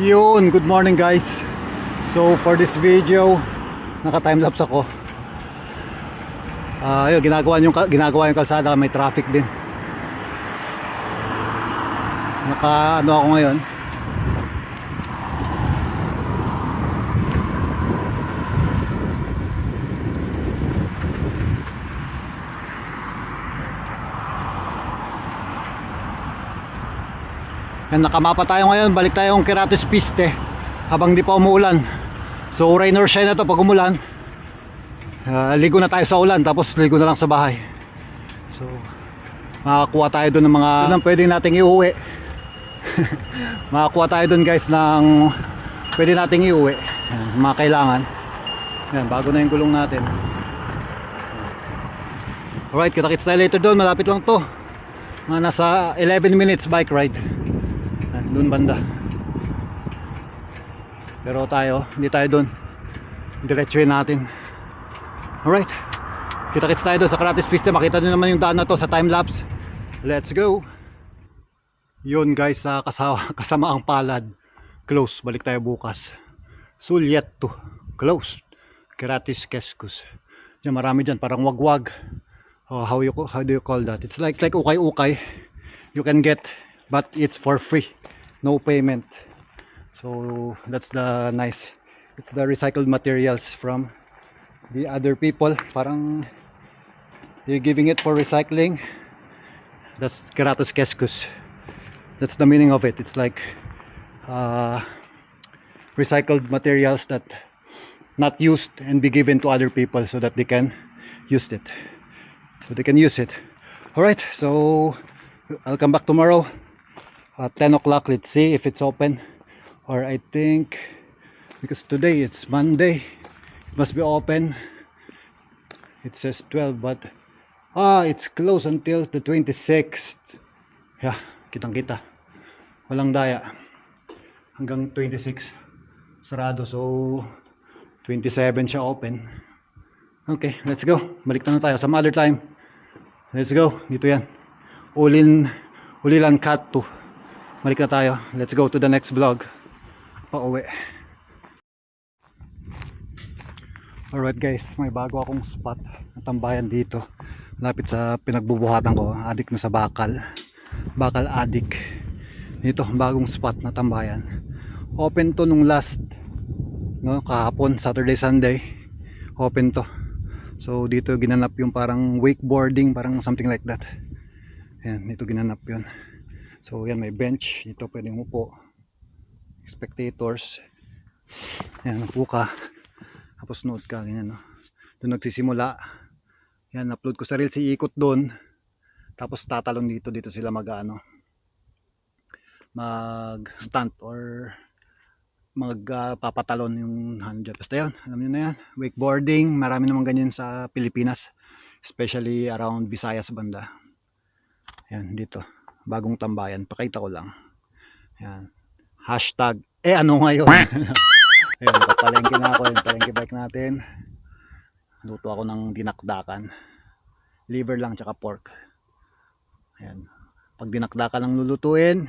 Yun, good morning guys. So for this video, naka-timelapse ako. Ayun, ginagawa yung kalsada, may traffic din. Naka ano ako ngayon. Yan, nakamapa tayo ngayon, balik tayong Kirates Piste habang di pa umuulan. So rain or shine na to pag umulan. Ligo na tayo sa ulan, tapos ligo na lang sa bahay. So makakuha tayo doon ng mga pwede nating iuwi. Makakuha tayo doon guys ng pwede nating iuwi. Yan, mga kailangan. Yan, bago na yung gulong natin. Alright, kita-kits tayo later doon, malapit lang to. Mga nasa 11 minutes bike ride. Doon banda. Pero tayo, hindi tayo doon. Diretsuhin natin. Alright, kita-kits tayo doon sa Kirates Piste. Makita nyo naman yung daan na to sa time-lapse. Let's go. Yun guys, kasama ang palad. Close, balik tayo bukas. Sulyetto, close. Kirates Keskus. Yan, marami dyan, parang wagwag. How do you call that? It's like ukay-ukay. You can get, but it's for free. No payment. So that's the nice. It's the recycled materials from the other people. Parang they're giving it for recycling. That's Kirates Keskus. That's the meaning of it. It's like recycled materials that not used and be given to other people so that they can use it. Alright, so I'll come back tomorrow at 10 o'clock. Let's see if it's open. Or I think, because today it's Monday, it must be open. It says 12, but it's closed until the 26th. Yeah, kitang kita, walang daya hanggang 26 sarado. So 27 siya open. Okay, let's go. Balik na tayo some other time. Let's go. Dito yan, Ulilan Cat 2. Balik na tayo. Let's go to the next vlog. Pauwi. Alright guys, may bago akong spot na tambayan dito. Lapit sa pinagbubuhatan ko. Adik na sa Bakal Adik. Dito, bagong spot na tambayan. Open to nung last, no, kahapon, Saturday, Sunday. Open to. So dito ginanap yung parang wakeboarding, parang something like that. Yan, dito ginanap yun. So yan, may bench dito, pwedeng upo. Spectators. Yan, upo ka. Tapos nood ka, ganyan, no? Doon nagsisimula. Yan, upload ko sa Reels, iikot doon. Tapos tatalon dito sila mag stunt or papatalon yung handle. Basta yan, alam nyo na yan. Wakeboarding, marami naman ganyan sa Pilipinas, especially around Visayas banda. Yan, dito, bagong tambayan, pakita ko lang. Yan, hashtag, ano ngayon? Ayun, nakapalengke na ako, yung palengke bike natin. Luto ako ng dinakdakan, liver lang tsaka pork. Ayan, pag dinakdakan ang lulutuin,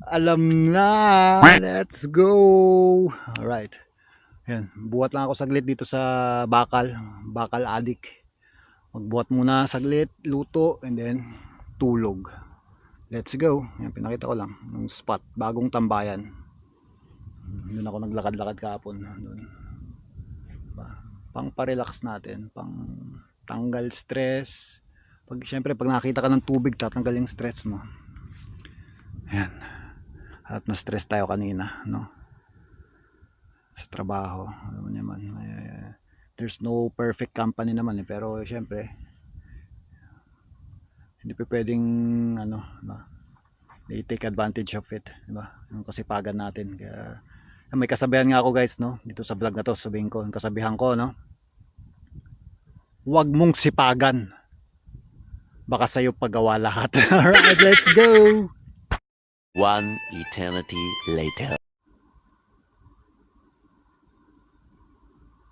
alam na. Let's go. Alright. Ayan, buhat lang ako saglit dito sa Bakal Adik. Magbuhat muna saglit, luto, and then tulog. Let's go. Ayan, pinakita ko lang yung spot, bagong tambayan. Doon ako naglakad-lakad kahapon. Doon. Pang pa-relax natin, pang tanggal stress. Siyempre pag nakita ka ng tubig, tatanggal yung stress mo. Ayan. At na-stress tayo kanina, no? Sa trabaho. Alam mo naman, there's no perfect company naman, pero siyempre hindi pa pwedeng i-take advantage of it, diba? Yung kasipagan natin. Kaya may kasabihan nga ako guys, no? Dito sa vlog na to, sabihin ko, yung kasabihan ko, no? Huwag mong sipagan, baka sa'yo pagawa lahat. Alright, let's go. One eternity later.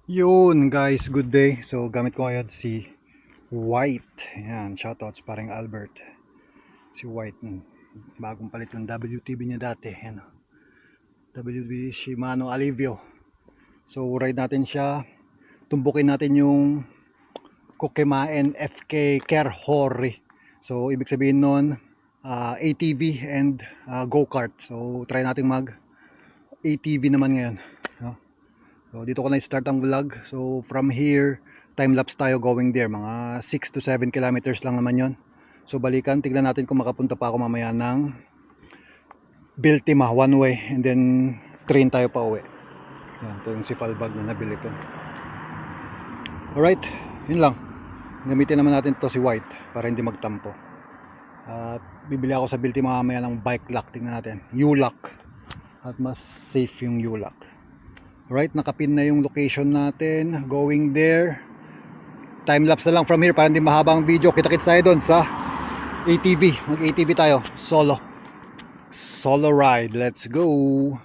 Yun guys, good day. So gamit ko ngayon si White. Ayan, shoutouts parang Albert. Si White, bagong palit yung WTB niya dati. Ayan, WD Shimano Alivio. So ride natin siya, tumbukin natin yung Kokemaen FK Kerhori. So ibig sabihin nun ATV and go-kart. So try natin mag ATV naman ngayon, no? So dito ko na start ang vlog. So from here, time lapse tayo going there. Mga 6 to 7 kilometers lang naman yon. So balikan, tignan natin kung makapunta pa ako mamaya ng Biltima one way, and then train tayo pa uwi. Yan, ito yung sifal bag na nabili ko. Alright, yun lang. Gamitin naman natin to si White para hindi magtampo. At bibili ako sa Biltima mamaya ng bike lock. Tingnan natin, U-lock. At mas safe yung U-lock. Alright, nakapin na yung location natin. Going there. Time lapse na lang from here para hindi mahaba ang video. Kita-kits tayo doon sa ATV. Mag-ATV tayo. Solo ride. Let's go.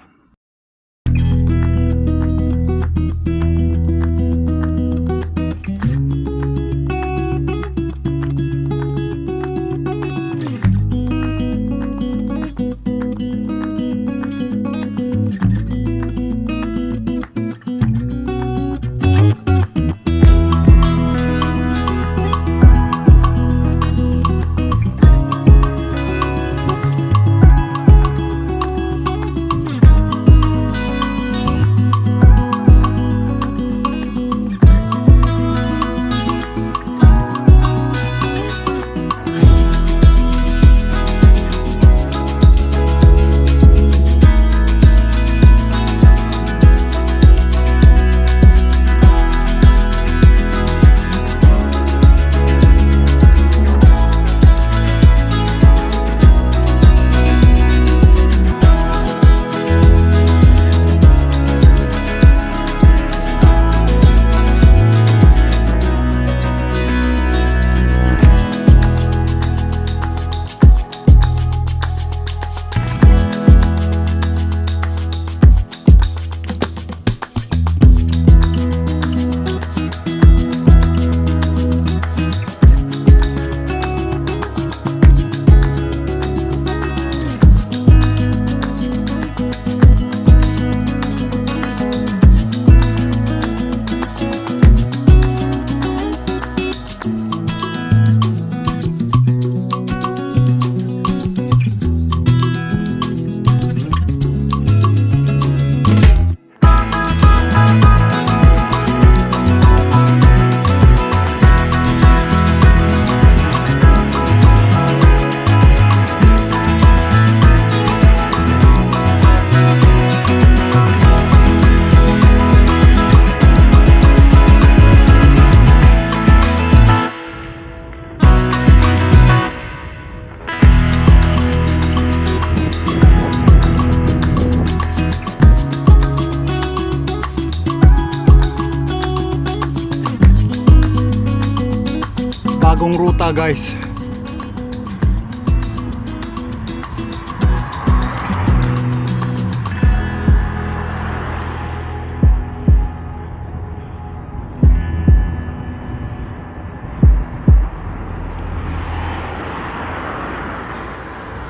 Bagong ruta, guys.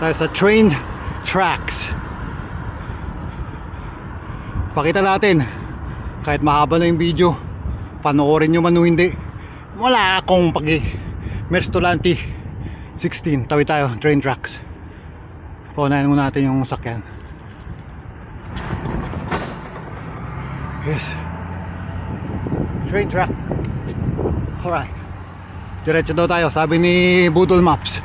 Tayo sa train tracks. Pakita natin, kahit mahaba na yung video, panoorin nyo man o hindi, wala akong Merstolanti 16. Tawid tayo, train tracks. Paunahin muna natin yung sakyan. Yes, train track. Alright, diretso daw tayo, sabi ni Budol Maps.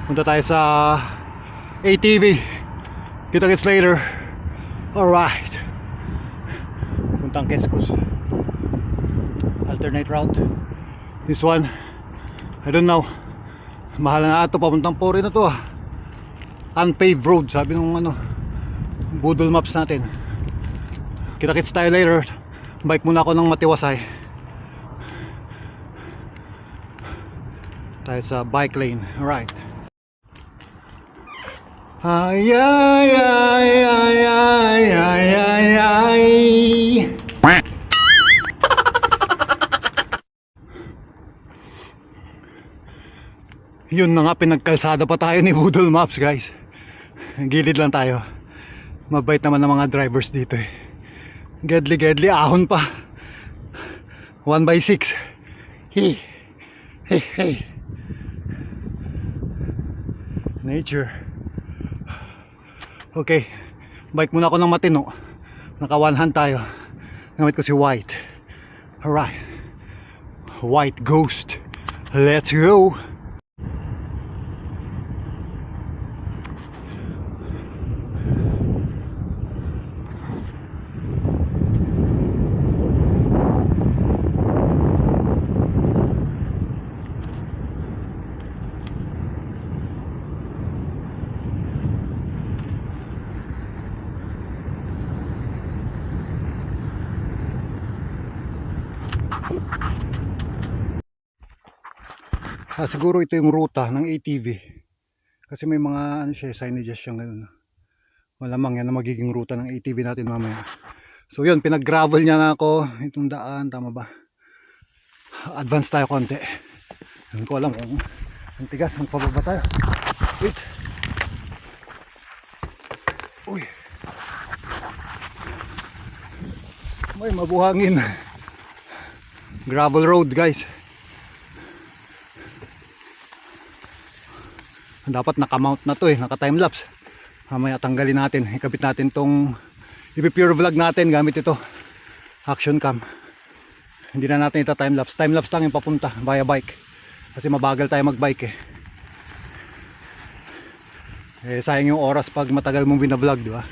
Punta tayo sa ATV. Kita-kits later. Alright, puntang Quezcus. Alternate route. This one, I don't know, mahal na ito, papuntang Pori na to ah. Unpaved road, sabi nung Budol Maps natin. Kita-kits tayo later. Bike muna ako ng Matiwasay. Tayo sa bike lane. Alright. Ay ay ay ay ay ay ay ay. Yun na nga, pinagkalsada pa tayo ni Budol Maps, guys. Gilid lang tayo. Mabait naman ng mga drivers dito eh. Gedli ahon pa. 1/6. Hey. Hey, hey. Nature. Okay. Bike muna ako ng matino. Naka one hand tayo. Gamit ko si White. Alright. White Ghost. Let's go. Siguro ito yung ruta ng ATV kasi may mga ano siya, signages siya ngayon. Malamang yan na magiging ruta ng ATV natin mamaya. So yun, pinag-gravel niya na ako itong daan, tama ba? Advance tayo konti. Hindi ko alam kung ang tigas, ang pababa tayo. Wait. Uy. May mabuhangin. Gravel road guys. Dapat naka-mount na to eh, naka-timelapse. Mamaya tanggalin natin, ikabit natin tong ipi-pure vlog natin gamit ito. Action cam. Hindi na natin ito timelapse. Timelapse lang yung papunta via bike. Kasi mabagal tayo magbike eh. Sayang yung oras pag matagal mong binablog, di ba?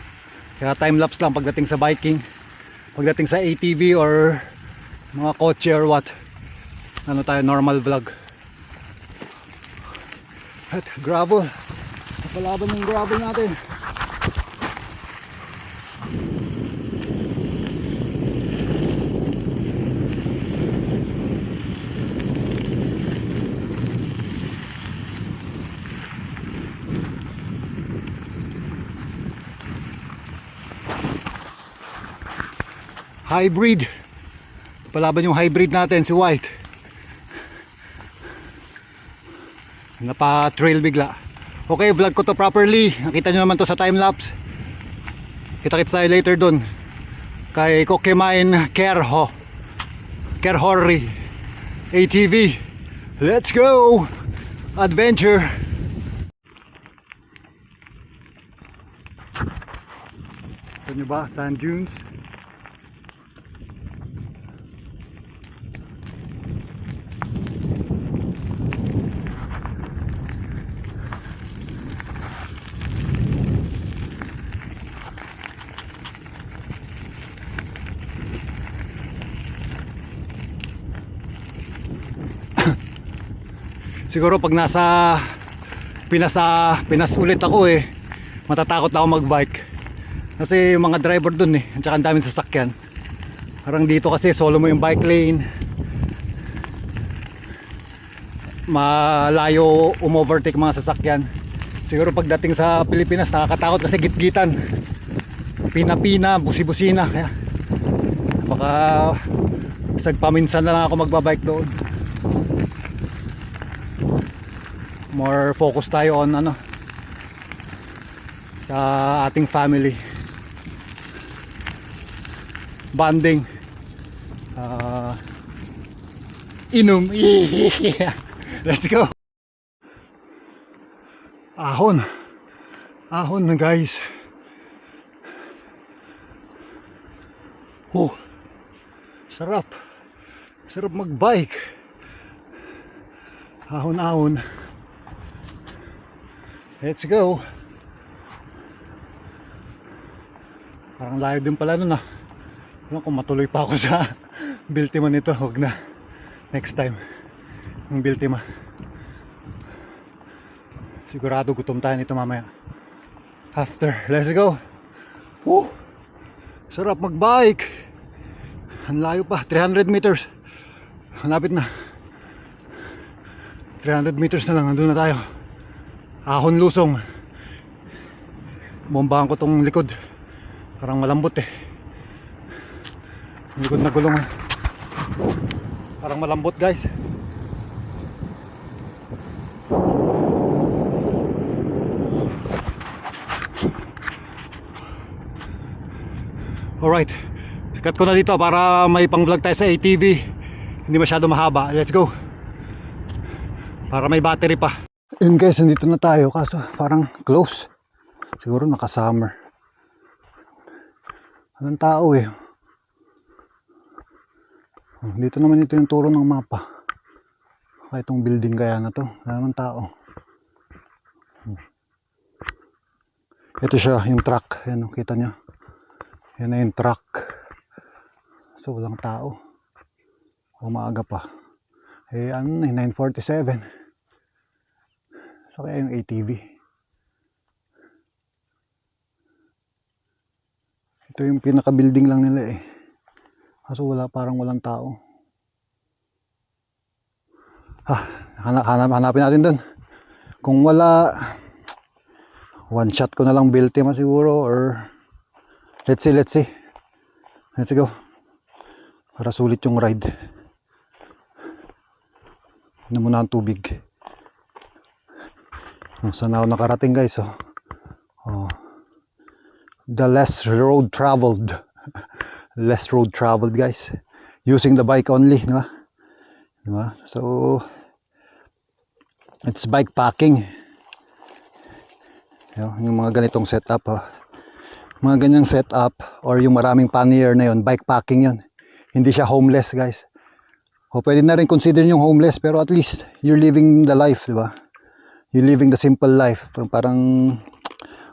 Kaya timelapse lang pagdating sa biking. Pagdating sa ATV or mga kotse or what. Ano tayo, normal vlog. At gravel, napalaban yung gravel natin. Hybrid, palaban yung hybrid natin si White. Napa-trail bigla. Okay, vlog ko to properly. Nakita nyo naman to sa time-lapse. Kita-kits tayo later dun kay Kokemain Kerhori ATV. Let's go! Adventure! Ito nyo ba? Sand dunes. Siguro pag nasa Pinas ulit ako eh, matatakot na ako magbike kasi yung mga driver dun eh, at saka ang daming sasakyan. Parang dito kasi solo mo yung bike lane, malayo umovertake mga sasakyan. Siguro pagdating sa Pilipinas nakakatakot kasi gitgitan, pina-pina, busi-busina. Kaya baka sagpaminsan na lang ako magbabike doon. More focus tayo on ano, sa ating family bonding, inom. Let's go. Ahon na guys. Sarap magbike. Ahon. Let's go. Parang layo din pala nun ah. Alam kung matuloy pa ako sa Biltima nito. Huwag na. Next time yung Biltima. Sigurado gutom tayo nito mamaya. After. Let's go. Woo! Sarap magbike. Ang layo pa. 300 meters. Hanapit na. 300 meters na lang. Andun na tayo. Ahon Lusong. Bombahan ko tong likod. Parang malambot eh. Likod na gulong eh. Parang malambot guys. Alright, cut ko na dito para may pang vlog tayo sa ATV. Hindi masyado mahaba. Let's go. Para may battery pa. Yun guys, nandito na tayo. Kaso parang close. Siguro naka-summer. Walang tao eh. Dito naman ito yung turo ng mapa. Kaya itong building kaya na to. Wala naman tao. Ito siya, yung truck. Ayan, kita nyo. Yan na yung truck. So walang tao. Umaga pa. Eh ano na, 9:47. So kaya yung ATV. Ito yung pinaka-building lang nila eh. Kaso wala, parang walang tao. Hanapin natin dun. Kung wala, one shot ko na lang Biltima siguro, or let's see. Let's go. Para sulit yung ride. Ano muna ang tubig. Saan ako nakarating guys, oh. The less road traveled. Less road traveled guys. Using the bike only, di ba? Diba? So it's bike packing. Yung mga ganitong setup, mga ganyang setup, or yung maraming pannier na yun, bike packing yun. Hindi siya homeless guys. Pwede na rin consider yung homeless, pero at least you're living the life, diba? You're living the simple life. Parang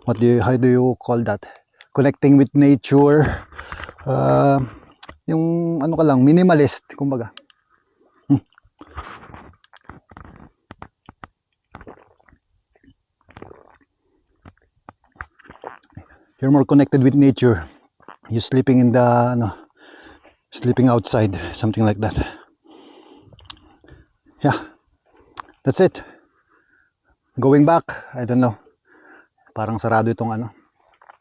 how do you call that? Connecting with nature. Yung ano ka lang, minimalist kumbaga. You're more connected with nature. You're sleeping in the sleeping outside, something like that. Yeah, that's it. Going back, I don't know. Parang sarado itong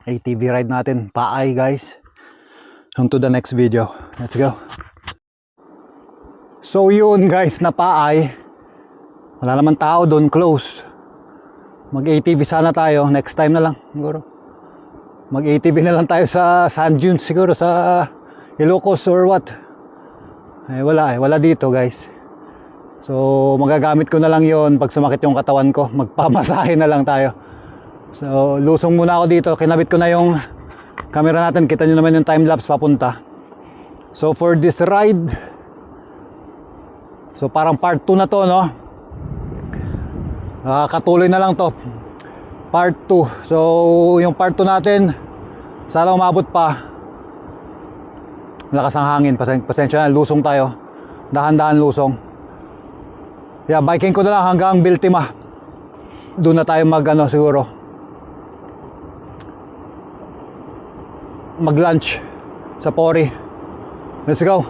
ATV ride natin. Paay guys. On to the next video. Let's go. So yun guys, na Paay. Wala naman tao doon, close. Mag ATV sana tayo. Next time na lang siguro. Mag ATV na lang tayo sa sand dunes siguro, sa Ilocos or what. Wala dito guys. So magagamit ko na lang yon pag sumakit yung katawan ko. Magpamasahe na lang tayo. So lusong muna ako dito. Kinabit ko na yung camera natin. Kita nyo naman yung time lapse papunta. So for this ride, so parang part 2 na to, no? Katuloy na lang to, part 2. So yung part 2 natin, sana umabot pa. Malakas ang hangin, pasensya na, lusong tayo. Dahan-dahan lusong. Yeah, biking ko na lang hanggang Biltima. Doon na tayo siguro mag lunch sa Pori. Let's go.